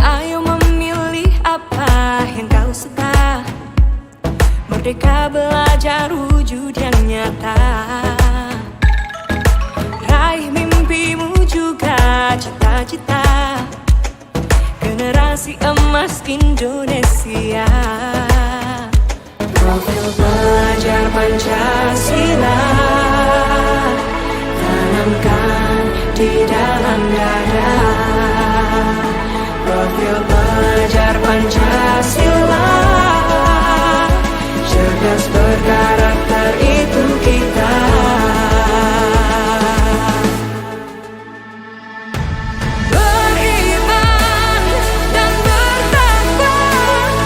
Ayo memilih apa yang kau suka. Merdeka belajar wujud yang nyata. Raih mimpimu juga cita-cita. Generasi emas Indonesia. Profil pelajar Pancasila tanamkan di dalam dada. Profil pelajar Pancasila, cerdas berkarakter itu kita. Beriman dan bertakwa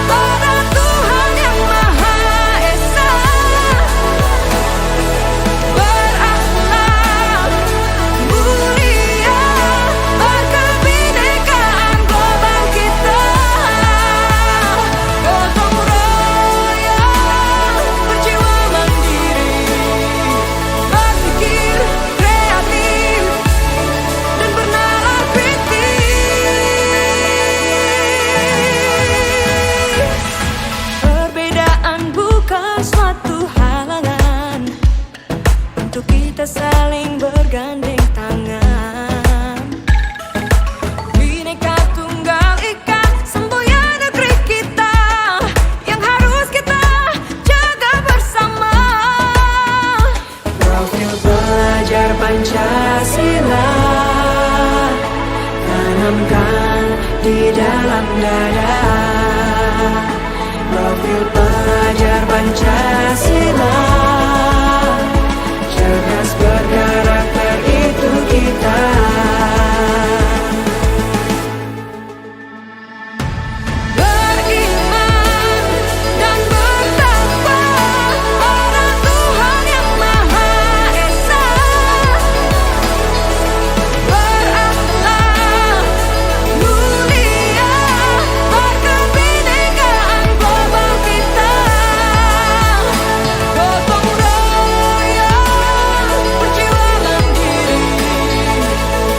pada Tuhan yang Maha Esa. Berakhlak mulia, berkebinekaan global kita. Gotong royong, berjiwa mandiri, berpikir kreatif dan bernalar kritis. Perbedaan bukan suatu halangan untuk kita saling bergandeng tangan. Bhinneka Tunggal Ika, semboyan negeri kita yang harus kita jaga bersama. Profil pelajar Pancasila tanamkan di dalam dada. Profil pelajar Pancasila, cerdas berkarakter itu kita. Beriman dan bertakwa pada Tuhan yang Maha Esa. Berakhlak mulia, berkebinekaan global kita. Gotong royong, berjiwa mandiri,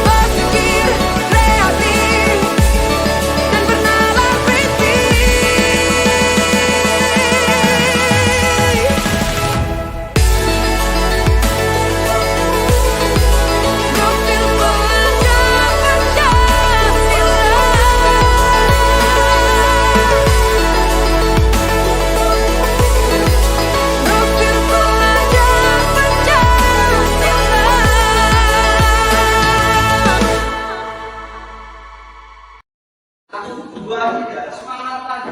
berpikir kreatif dan bernalar kritis. Profil pelajar Pancasila. Profil pelajar Pancasila. Satu, dua, tiga, semangat lagi.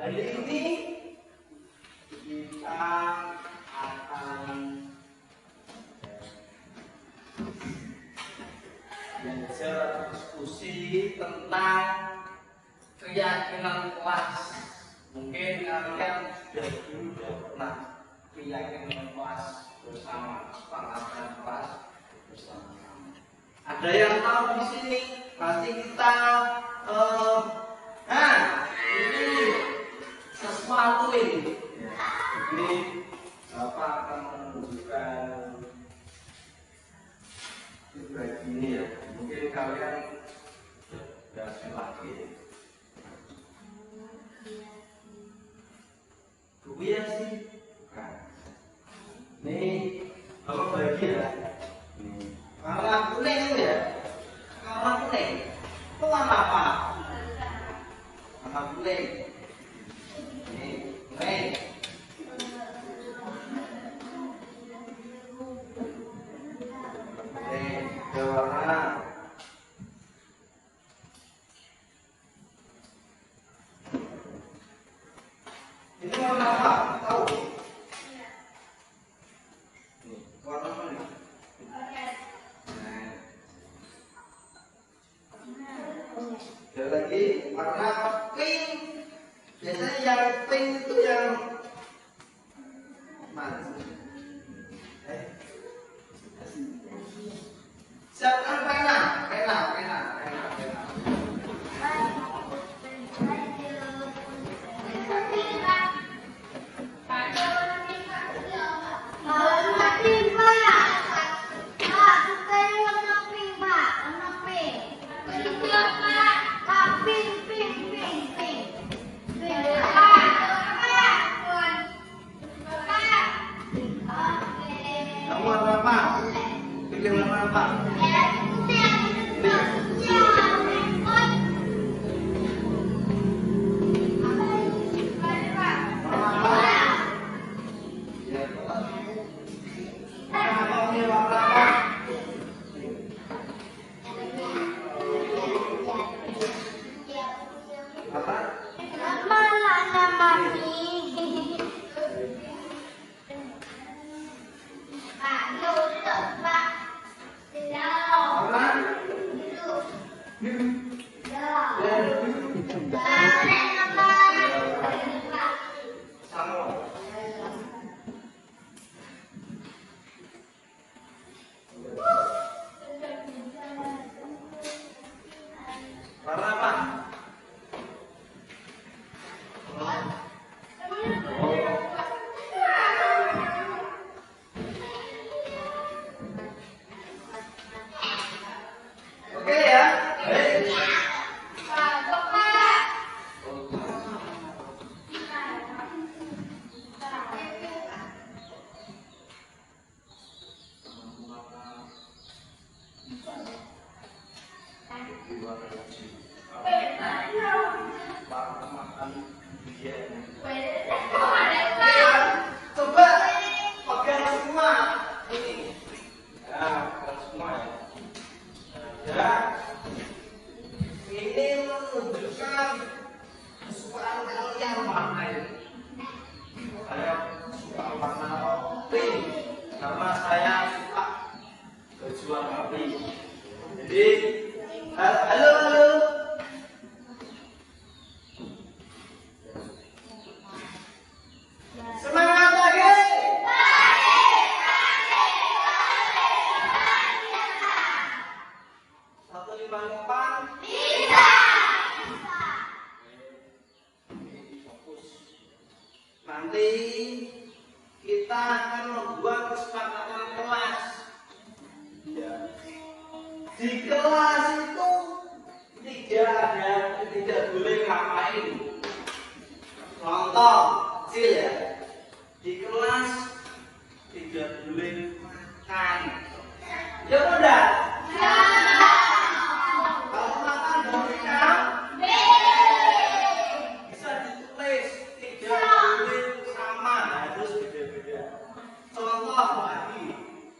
Hari ini kita akan belajar diskusi tentang keyakinan kelas. Mungkin kalian sudah pernah keyakinan kelas bersama, sepakatan kelas bersama. Ada yang tahu di sini? Pasti kita ini sesuatu ini. Jadi Bapak akan menunjukkan ini ya. Mungkin kalian sudah lagi. Rupiah sih? Bukan. Nih, apa bagi ya? Warna kuning itu ya? Warna kuning. Itu warna apa? Warna kuning. Nih, kuning. Nih, ada warna. Ini warna apa? Tahu? Nih, warna mana? Jadi warna pink. Biasanya yang pink itu yang mana? Siapkan pena. Kamu warna apa? Pilih warna apa? Warna apa? Oke ya. Coba pegang semua ini. Ya, pegang semua ya. Ya. Ini menunjukkan kesukaan kalian warna ini. Saya suka warna pink karena saya suka baju warna pink. Jadi, halo. Semangat lagi. Satu lima depan. Fokus. Nanti kita akan membuat kesepakatan kelas. Ya. Di kelas itu tidak boleh ngapain. Contoh kecil ya. Di kelas tidak boleh makan. Ya udah. Kalau makan boleh bisa ditulis tidak boleh sama, harus beda-beda. Contoh lagi,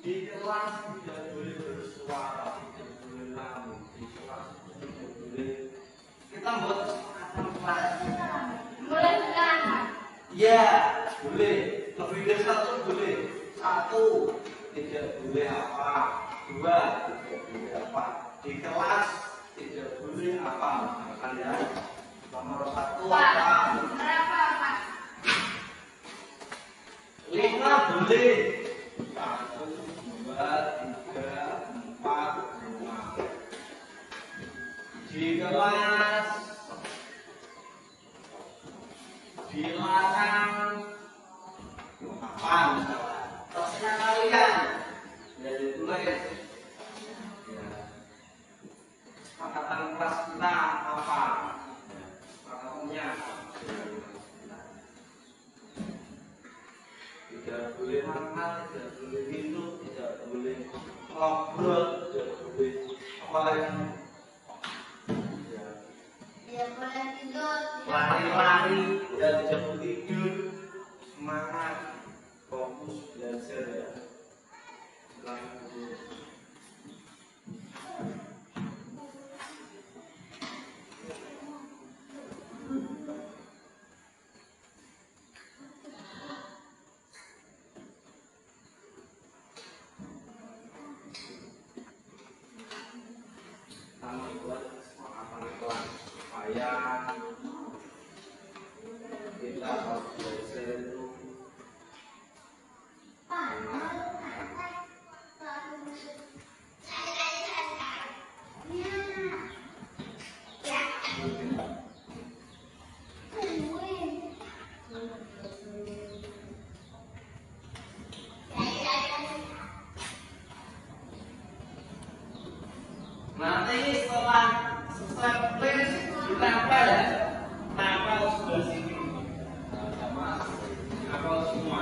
di kelas tidak boleh bersuara, tidak boleh nangis, di kelas tidak boleh. Kita buat kesepakatan kelas. Ya, boleh. Lebih dari satu boleh. Satu, tidak boleh apa. Dua, tidak boleh apa. Di kelas tidak boleh apa. Makan ya. Nomor satu apa? Lima boleh. Satu, dua, tiga, empat, lima. Di kelas dilarang apa? Terserah kalian. Jadi tulis. Ya. Kesepakatan kelas kita apa? Kesepakatannya tidak boleh makan, tidak boleh minum, tidak boleh ngobrol, tidak boleh apa lagi? Lari-lari dan tidak tidur, semangat, fokus belajar ya. Sayang, kita harus berseru. Nanti setelah selesai print ditempel ya, tempel sebelah sini sama tempel semua.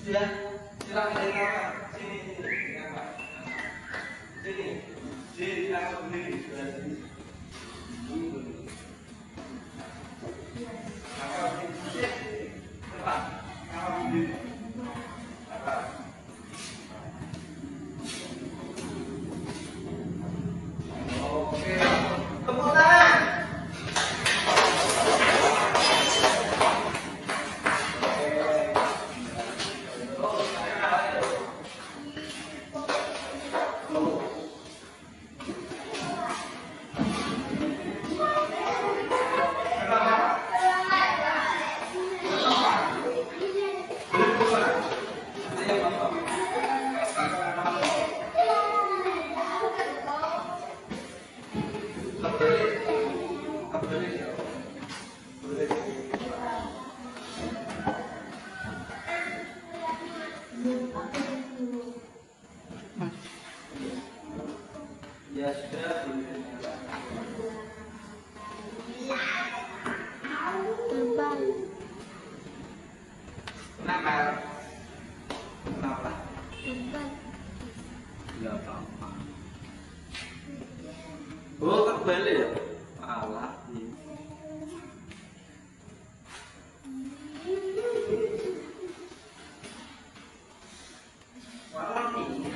Sudah, silakan dari kamar. Sini, di kamar. Sini, di kamar berdiri sebelah sini. Kamar berdiri. Cepat, kamar berdiri. Cepat. Oke, tepuk tangan. Ya sudah. Kenapa? Kenapa? kembali ya? Malah. Malah ini.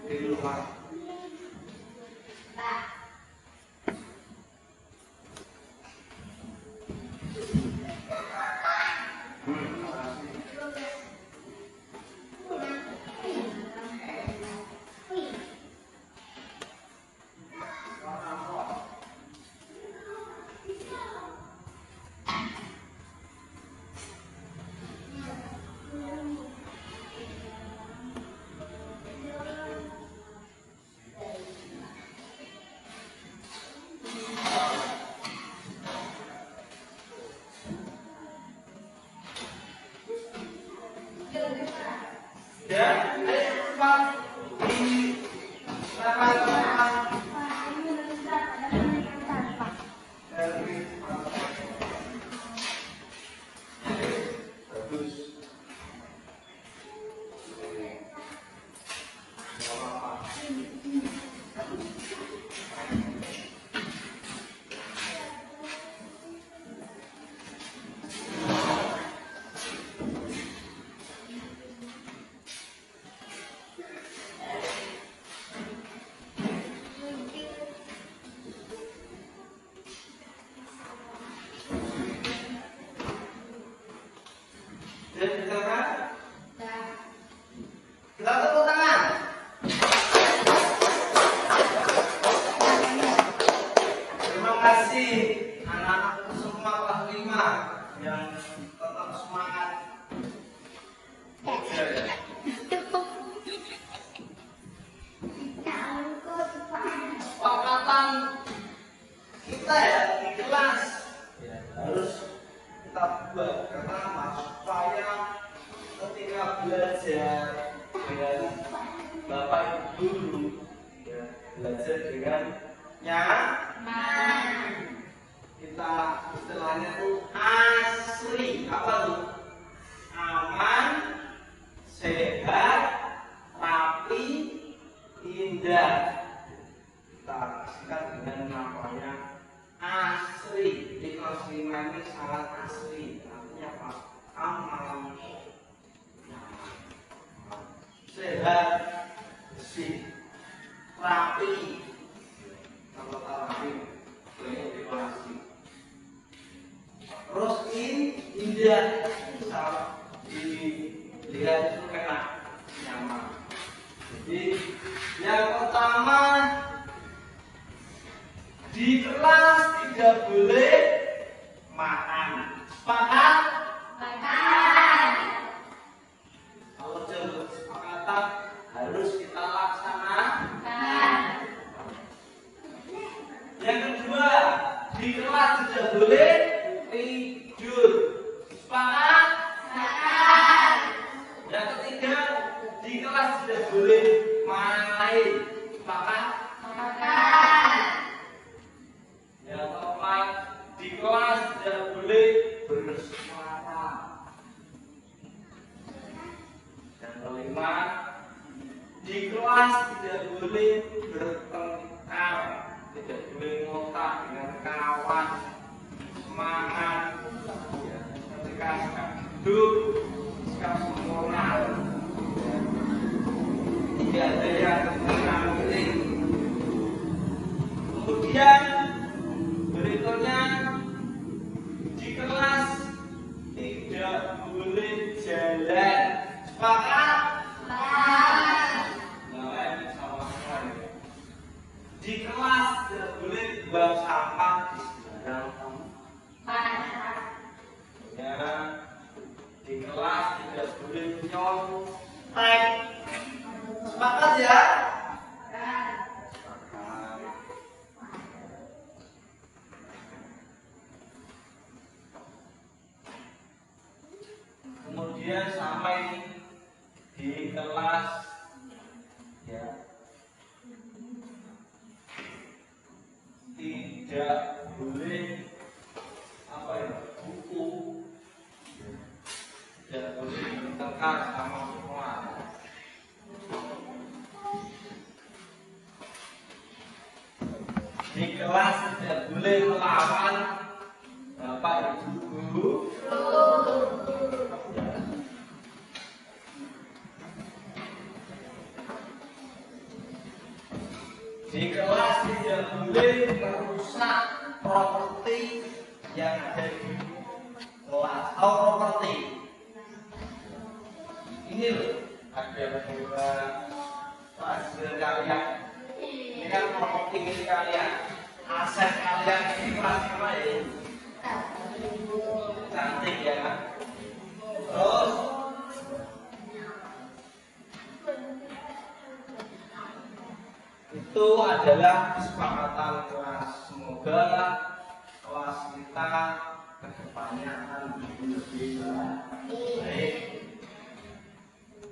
Di luar. Ya, ayo Pak. Di lapangan. Bagus. Dan kita kan? Kita tepuk tangan. Terima kasih anak-anakku semua kelas 5 yang tetap semangat. Kesepakatan kita ya di kelas harus kita buat pertama supaya ketika belajar dengan Bapak Ibu guru ya, belajar dengan nyaman. Kita istilahnya tuh asli apa tuh? Aman, sehat, rapi, indah. Kita kasihkan dengan namanya asli. Di kelas 5 ini sangat asli. Artinya apa? Aman, sehat, bersih, rapi. Kalau rapi, banyak dekorasi. Terus indah, bisa dilihat itu enak, nyaman. Jadi yang pertama, di kelas tidak boleh makan. Sepakat? Sepakat. Kalau jam kesepakatan harus kita laksanakan. Yang kedua, di kelas tidak boleh tidur. Sepakat? Sepakat. Yang ketiga, di kelas tidak boleh main. Sepakat? Sepakat. Yang keempat, di kelas tidak boleh bersuara. Yang kelima, di kelas tidak boleh bertengkar, tidak boleh ngotak dengan kawan, semangat, ketika duduk bersikap sempurna. Tidak ada yang mengambil. Kemudian berikutnya di kelas tidak boleh jalan. Sepakat? Nah, ini sama sekali. Di kelas tidak boleh buang sampah di sembarang tempat. Ya, di kelas tidak boleh nyontek. Sepakat ya? Sepakat. Kemudian sampai di kelas ya tidak boleh apa ya buku tidak boleh ditekan sama semua. Di kelas tidak boleh melawan bapak ibu guru. Di kelas tidak boleh merusak properti yang ada di kelas atau properti. Ini loh, ada beberapa hasil kalian. Ini kan properti milik kalian, aset kalian ini kelas apa ya? Cantik ya kan? Terus itu adalah kesepakatan kelas. Semoga kelas kita kedepannya akan lebih baik.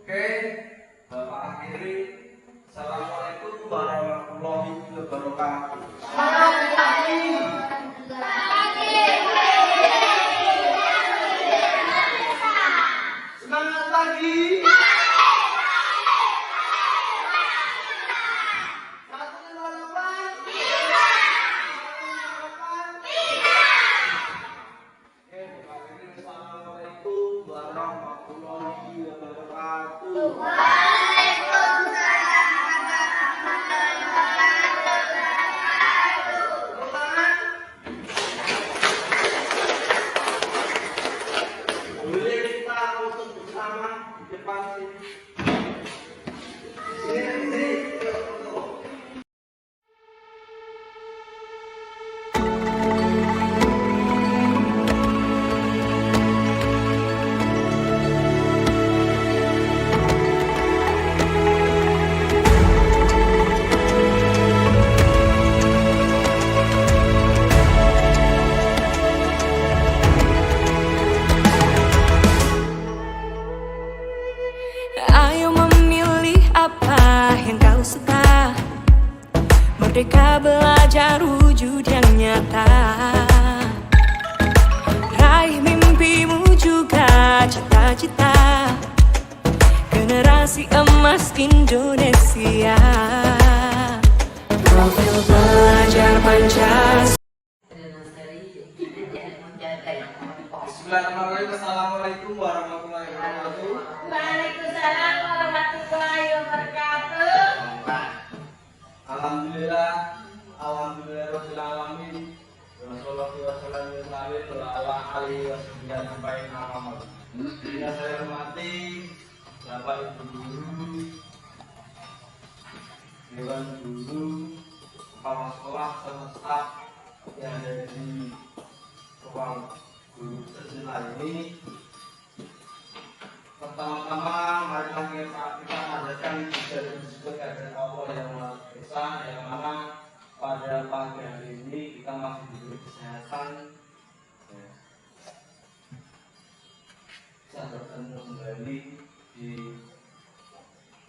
Oke, Bapak akhiri. Assalamualaikum warahmatullahi wabarakatuh. Semangat pagi. Assalamualaikum warahmatullahi wabarakatuh. Boleh kita foto bersama di depan sini. Sini. Ayo memilih apa yang kau suka. Merdeka belajar wujud yang nyata. Raih mimpimu juga cita-cita. Generasi emas Indonesia. Profil belajar Pancasila. Bismillahirrahmanirrahim. Assalamualaikum warahmatullahi wabarakatuh. Waalaikumsalam warahmatullahi wabarakatuh. Alhamdulillah, alhamdulillahirabbil alamin. Wassalatu wassalamu ala alihi wasallam. Yang saya hormati Bapak Ibu guru, dewan guru, kepala sekolah, serta staf yang ada di ruang guru tercinta ini. Pertama-tama marilah kita panjatkan puja dan syukur kehadirat Allah yang Maha Esa, yang mana pada pagi hari ini kita masih diberi kesehatan, bisa bertemu kembali di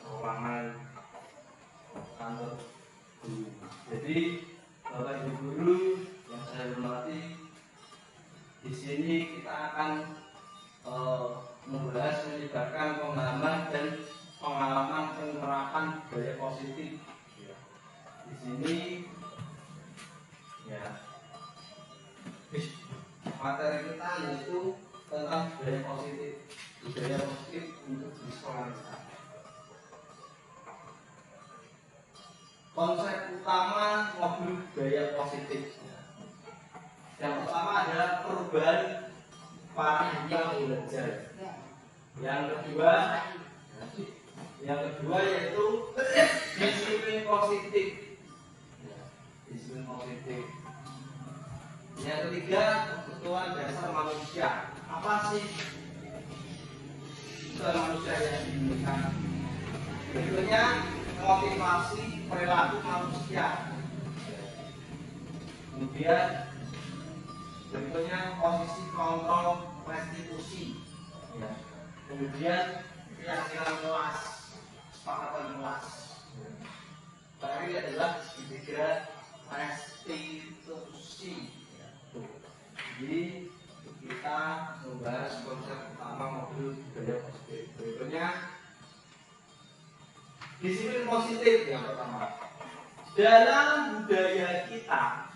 ruangan kantor guru. Jadi Bapak Ibu guru yang saya hormati, di sini kita akan membahas menyebarkan pemahaman dan pengalaman penerapan budaya positif. Di sini ya materi kita yaitu tentang budaya positif. budaya positif untuk di sekolah kita. Konsep utama modul budaya positif. Yang pertama adalah perubahan paradigma belajar. Yang kedua yaitu disiplin positif. Disiplin positif. Yang ketiga, kebutuhan dasar manusia. Apa sih kebutuhan manusia yang diinginkan? Berikutnya, motivasi perilaku manusia. Kemudian berikutnya posisi kontrol restitusi. Kemudian keyakinan luas, kesepakatan luas. Terakhir adalah ketiga restitusi. Jadi kita membahas konsep utama modul budaya positif. Berikutnya disiplin positif yang pertama. Dalam budaya kita,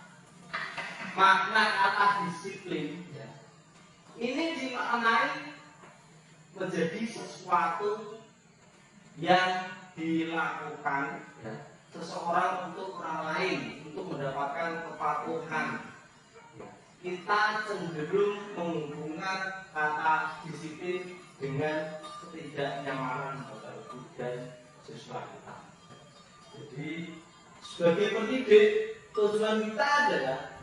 makna kata disiplin ini dimaknai menjadi sesuatu yang dilakukan seseorang untuk orang lain untuk mendapatkan kepatuhan. Kita cenderung menghubungkan kata disiplin dengan ketidaknyamanan Bapak Ibu dan siswa kita. Jadi sebagai pendidik, tujuan kita adalah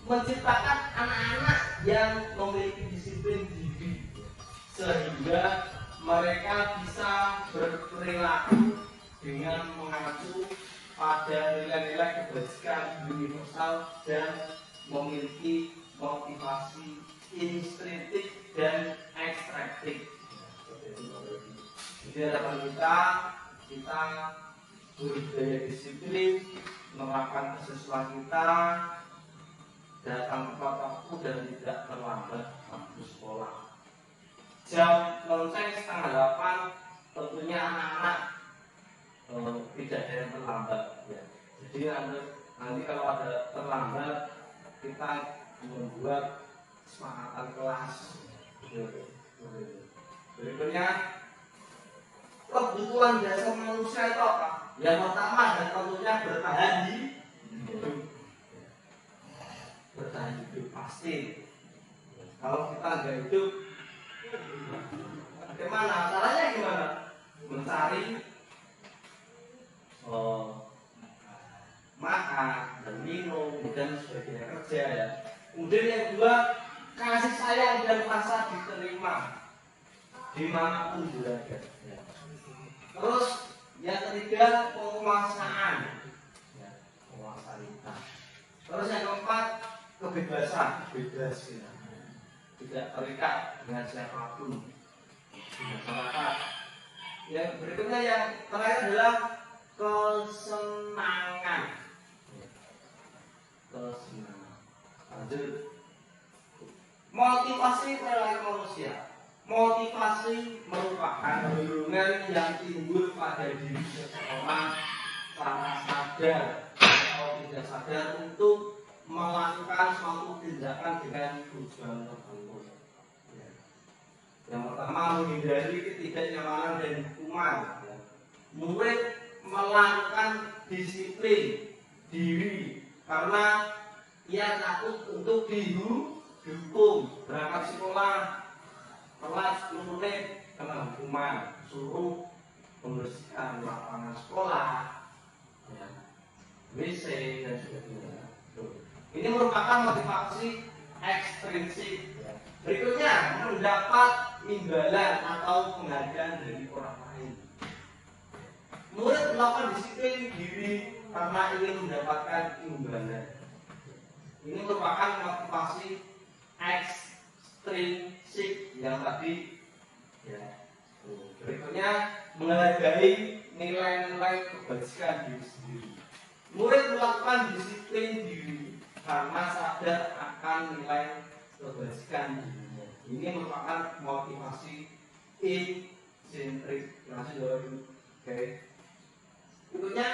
menciptakan anak-anak yang memiliki disiplin diri sehingga mereka bisa berperilaku dengan mengacu pada nilai-nilai kebajikan universal dan memiliki motivasi intrinsik dan ekstraktif. Jadi harapan kita berbudaya disiplin, menerapkan kesisuan kita, datang tepat waktu dan tidak terlambat waktu sekolah. Jam lonceng 7:30 tentunya anak-anak tidak ada yang terlambat. Ya. Jadi nanti kalau ada terlambat kita membuat semangatan kelas. Berikutnya kebutuhan dasar manusia itu apa? Yang pertama dan tentunya bertahan hidup. Bertahan hidup pasti. Kalau kita nggak hidup, bagaimana? Caranya gimana? Mencari makan dan minum dan sebagainya, kerja ya. Kemudian yang kedua, kasih sayang dan rasa diterima dimanapun berada. Terus yang ketiga, penguasaan, penguasaan kita. Terus yang keempat, kebebasan, bebas kita, tidak terikat dengan siapapun di masyarakat. Yang berikutnya yang terakhir adalah kesenangan. Kesenangan. Lanjut. Motivasi perilaku manusia. Motivasi merupakan dorongan yang timbul pada diri seseorang secara sadar atau tidak sadar untuk melakukan suatu tindakan dengan tujuan tertentu. Yang pertama, menghindari ketidaknyamanan dan hukuman. Murid melakukan disiplin diri karena ia takut untuk dihukum. Berangkat sekolah telat 10 menit kena hukuman, suruh membersihkan lapangan sekolah, WC dan sebagainya. Ini merupakan motivasi ekstrinsik. Berikutnya, mendapat imbalan atau penghargaan dari orang lain. Murid melakukan disiplin diri karena ingin mendapatkan imbalan. Ini merupakan motivasi ekstrinsik yang tadi. Berikutnya, menghargai nilai-nilai kebajikan diri sendiri. Murid melakukan disiplin diri karena sadar akan nilai kebajikan dirinya. Ini merupakan motivasi insentrik. Oke. Berikutnya,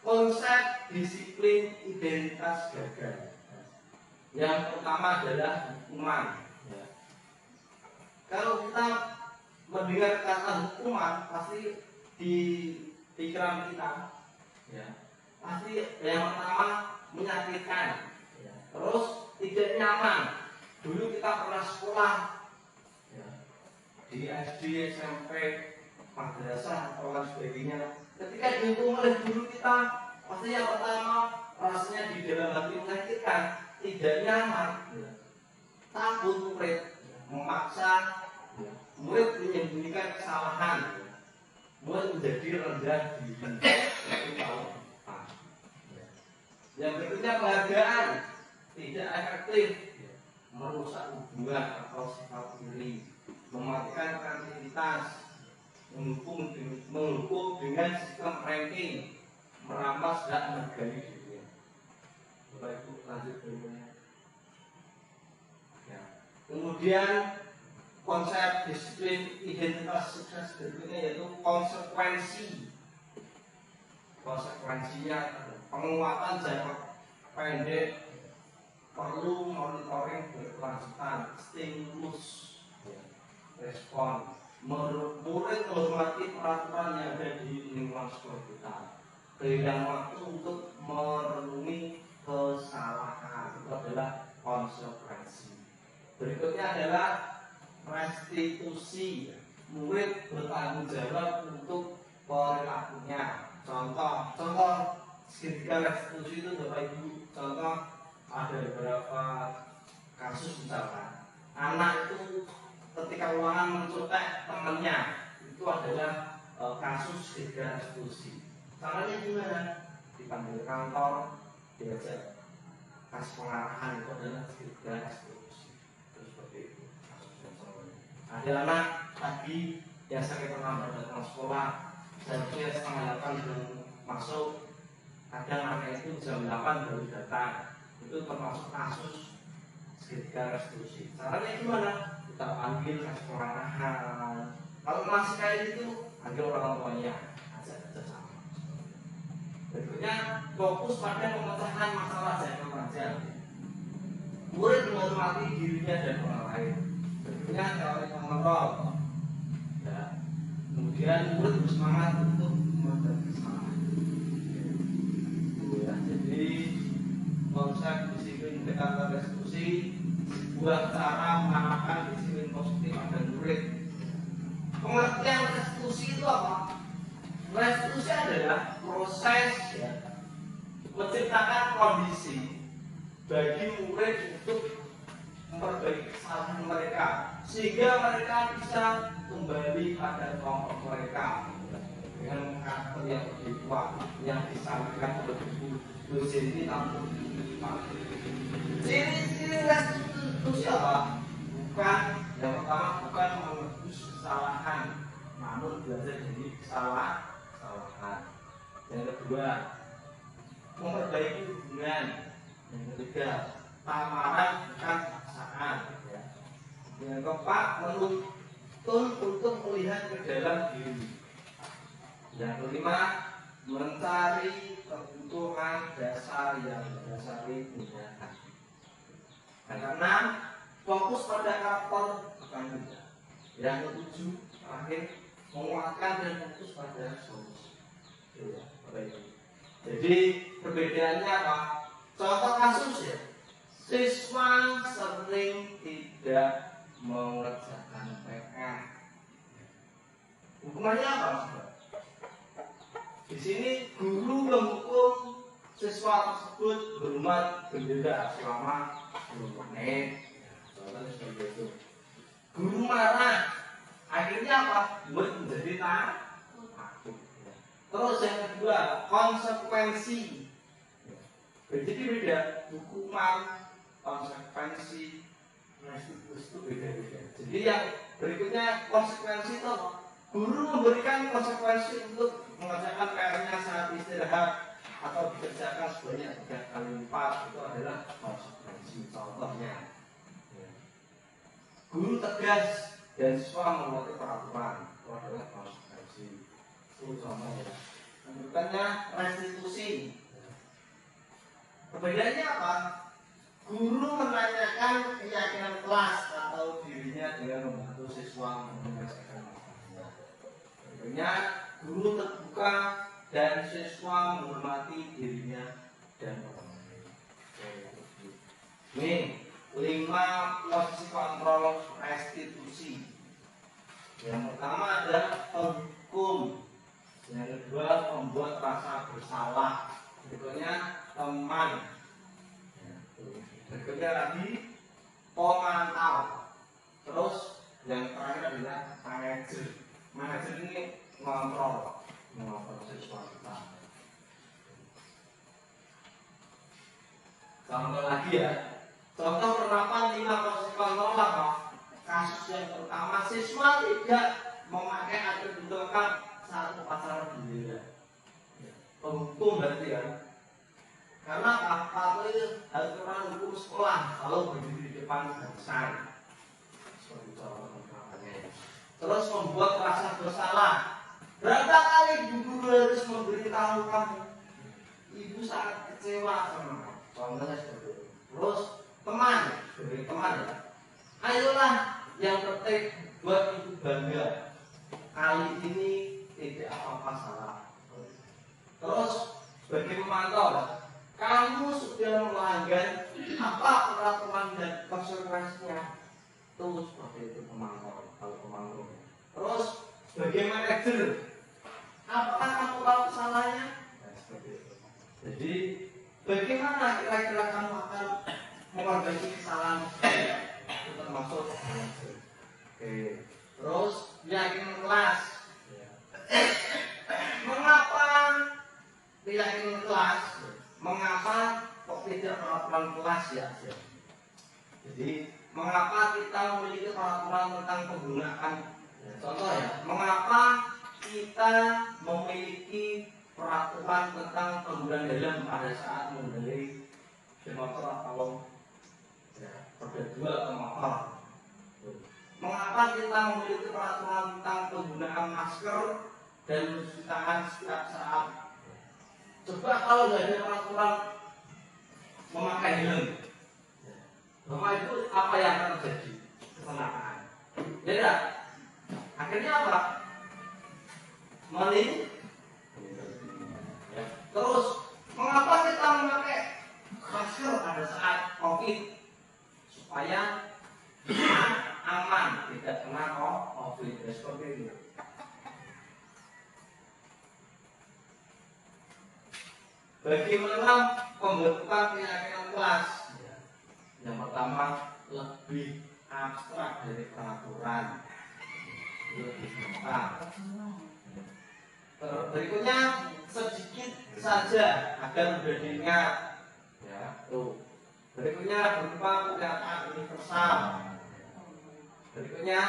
konsep disiplin identitas gagal. Yang pertama adalah hukuman. Kalau kita mendengar kata hukuman pasti di pikiran kita ya pasti yang pertama menyakitkan ya. Terus tidak nyaman. Dulu kita pernah sekolah ya, di SD, SMP, madrasah atau lain sebagainya. Ketika dihukum oleh guru kita pasti yang pertama rasanya di dalam hati menyakitkan, tidak nyaman ya. Takut murid ya. Memaksa ya. Murid menyembunyikan kesalahan ya. Murid menjadi rendah diri itu tahu. Yang berikutnya penghargaan tidak efektif ya. Merusak hubungan atau sifat iri, mematikan kreativitas, menghukum dengan sistem ranking, merampas dan menghargai diri. Bapak Ibu lanjut berikutnya. Ya. Kemudian konsep disiplin identitas sukses berikutnya yaitu konsekuensi. Konsekuensinya penguatan jangka pendek, perlu monitoring berkelanjutan, stimulus, respon, murid menghormati peraturan yang ada di lingkungan sekolah kita, berikan waktu untuk merenungi kesalahan, itu adalah konsekuensi. Berikutnya adalah restitusi, murid bertanggung jawab untuk perilakunya. Contoh segitiga restitusi itu Bapak Ibu, contoh ada beberapa kasus misalkan anak itu ketika ulangan mencontek temannya, itu adalah kasus segitiga restitusi. Caranya gimana? Dipanggil kantor, diajak kasih pengarahan, itu adalah segitiga restitusi. Terus seperti itu. Ada anak tadi yang sakit pernah datang sekolah, seharusnya setengah 8 belum masuk, kadang anak itu jam 8 baru datang, itu termasuk kasus segitiga restitusi. Caranya gimana? Kita panggil kasih pengarahan. Kalau masih kayak gitu, panggil orang tuanya, ajak kerjasama. Berikutnya fokus pada pemecahan masalah jangka panjang. Murid menghormati dirinya dan orang lain. Berikutnya teori pengontrol. Ya. Kemudian murid bersemangat untuk membuat kesalahan. Ya, jadi konsep disiplin pendekatan restitusi sebuah cara menanamkan disiplin positif pada murid. Pengertian restitusi itu apa? Restitusi adalah proses ya, menciptakan kondisi bagi murid untuk memperbaiki kesalahan mereka sehingga mereka bisa kembali pada kelompok mereka dengan karakter yang lebih kuat yang disampaikan oleh Bu Sinti tahun 2004. Ciri-ciri restitusi apa? Bukan yang pertama bukan menebus kesalahan, namun belajar dari kesalahan. Yang kedua, memperbaiki hubungan. Yang ketiga, tamparan bukan paksaan. Yang keempat, menuntun untuk melihat ke dalam diri. Yang kelima, mencari kebutuhan dasar yang mendasari tindakan. Yang keenam, fokus pada karakter bukan benda. Yang ketujuh, terakhir, menguatkan dan fokus pada solusi. Jadi perbedaannya apa? Contoh kasus ya, siswa sering tidak mengerjakan PR. Hukumannya apa? Di sini guru menghukum siswa tersebut berhormat bendera selama 10 menit. Contohnya seperti itu. Guru marah, akhirnya apa? Murid menjadi takut. Terus yang kedua, konsekuensi. Jadi beda, hukuman, konsekuensi, restitusi itu beda-beda. Jadi yang berikutnya konsekuensi itu guru memberikan konsekuensi untuk mengerjakan PR-nya saat istirahat atau dikerjakan sebanyak 3 kali lipat, itu adalah konsekuensi. Contohnya, guru tegas dan siswa mematuhi peraturan, itu adalah konsekuensi. Itu contohnya. Berikutnya restitusi. Perbedaannya apa? Guru menanyakan keyakinan kelas atau dirinya dengan membantu siswa menyelesaikan masalah. Berikutnya, guru terbuka dan siswa menghormati dirinya dan orang lain. Ini 5 posisi kontrol restitusi. Yang pertama adalah penghukum. Yang kedua, membuat rasa bersalah. Berikutnya, teman. Berikutnya lagi, pemantau. Terus yang terakhir adalah manajer. Manajer ini mengontrol siswa kita. Contoh lagi ya. Contoh penerapan 5 posisi kontrol apa? Kasus yang pertama, siswa tidak memakai atribut lengkap saat upacara bendera. Penghukum berarti ya. Karena apa itu aturan hukum sekolah kalau berdiri di depan besar. Seperti contoh penerapannya. Terus membuat rasa bersalah. Berapa kali guru harus memberitahu kamu? Ibu sangat kecewa sama kamu. Contohnya seperti itu. Terus teman, beri teman ya. Ayolah, yang penting buat ibu bangga. Kali ini tidak apa-apa salah. Terus sebagai pemantau, kamu sudah melanggar apa peraturan dan konsekuensinya. Itu seperti itu pemantau. Kalau pemantau. Terus sebagai manajer, apakah kamu tahu kesalahannya? Nah, seperti itu. Jadi bagaimana kira-kira kamu akan memperbaiki kesalahan? Itu termasuk manajer. Oke. Terus keyakinan kelas. Mengapa keyakinan kelas? Mengapa kok tidak peraturan kelas ya? Jadi mengapa kita memiliki peraturan tentang penggunaan? Contoh ya, mengapa kita memiliki peraturan tentang penggunaan helm pada saat mengendarai motor atau roda 2 atau motor? Mengapa kita memiliki peraturan tentang penggunaan masker dan mencuci tangan setiap saat? Coba kalau nggak ada peraturan memakai helm, Bapak itu apa yang akan terjadi? Kecelakaan. Ya, akhirnya apa? Terus, mengapa kita memakai masker pada saat COVID? Supaya aman, tidak kena COVID. Seperti itu. Bagaimana pembentukan keyakinan kelas? Yang pertama, lebih abstrak dari peraturan. Lebih gampang. Berikutnya sedikit saja agar mudah diingat. Ya, tuh. Berikutnya berupa pernyataan universal. Berikutnya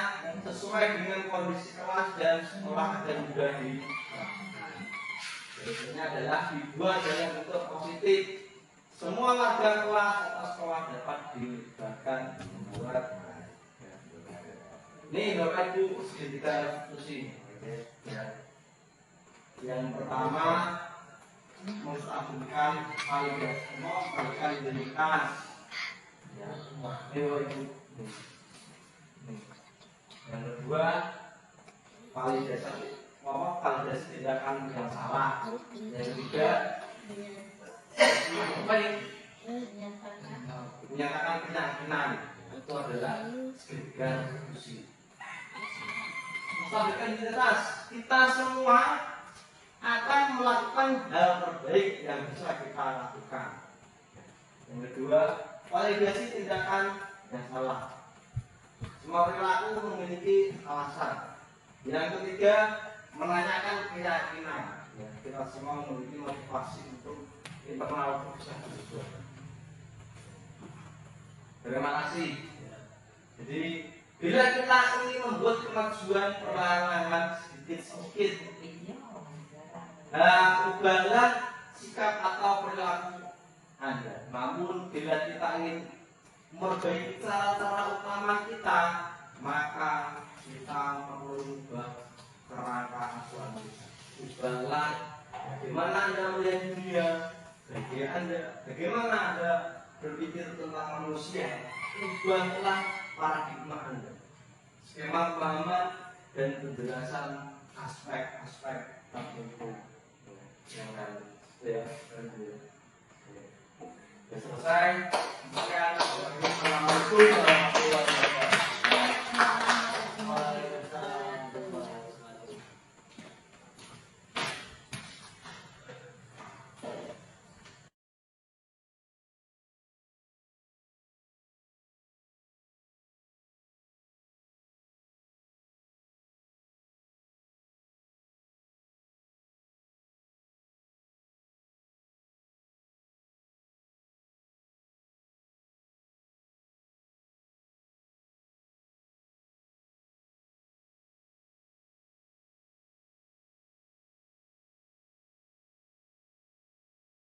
sesuai dengan kondisi kelas dan sekolah dan mudah diterapkan. Berikutnya adalah dibuat dalam bentuk positif. Semua warga kelas atau sekolah dapat dilibatkan membuat. Ini Bapak Ibu segitiga restitusi. Yang pertama, menstabilkan validasi identitas. Ya, ini Bapak Ibu. Yang kedua, validasi tindakan yang salah. Yang ketiga, menyatakan keyakinan. Itu adalah segitiga restitusi. Menstabilkan identitas, kita semua akan melakukan hal terbaik yang bisa kita lakukan. Yang kedua, validasi tindakan yang salah. Semua perilaku memiliki alasan. Yang ketiga, menanyakan keyakinan. Ya, kita semua memiliki motivasi untuk internal proses tersebut. Terima kasih. Jadi, bila kita ingin membuat kemajuan perlahan-lahan sedikit-sedikit, ubahlah sikap atau perilaku Anda. Namun bila kita ingin memperbaiki cara-cara utama kita, maka kita perlu mengubah kerangka asuhan kita. Ubahlah bagaimana Anda melihat dunia, bagaimana Anda berpikir tentang manusia. Ubahlah paradigma Anda, skema pemahaman dan penjelasan aspek-aspek tertentu yang kan ya, selesai.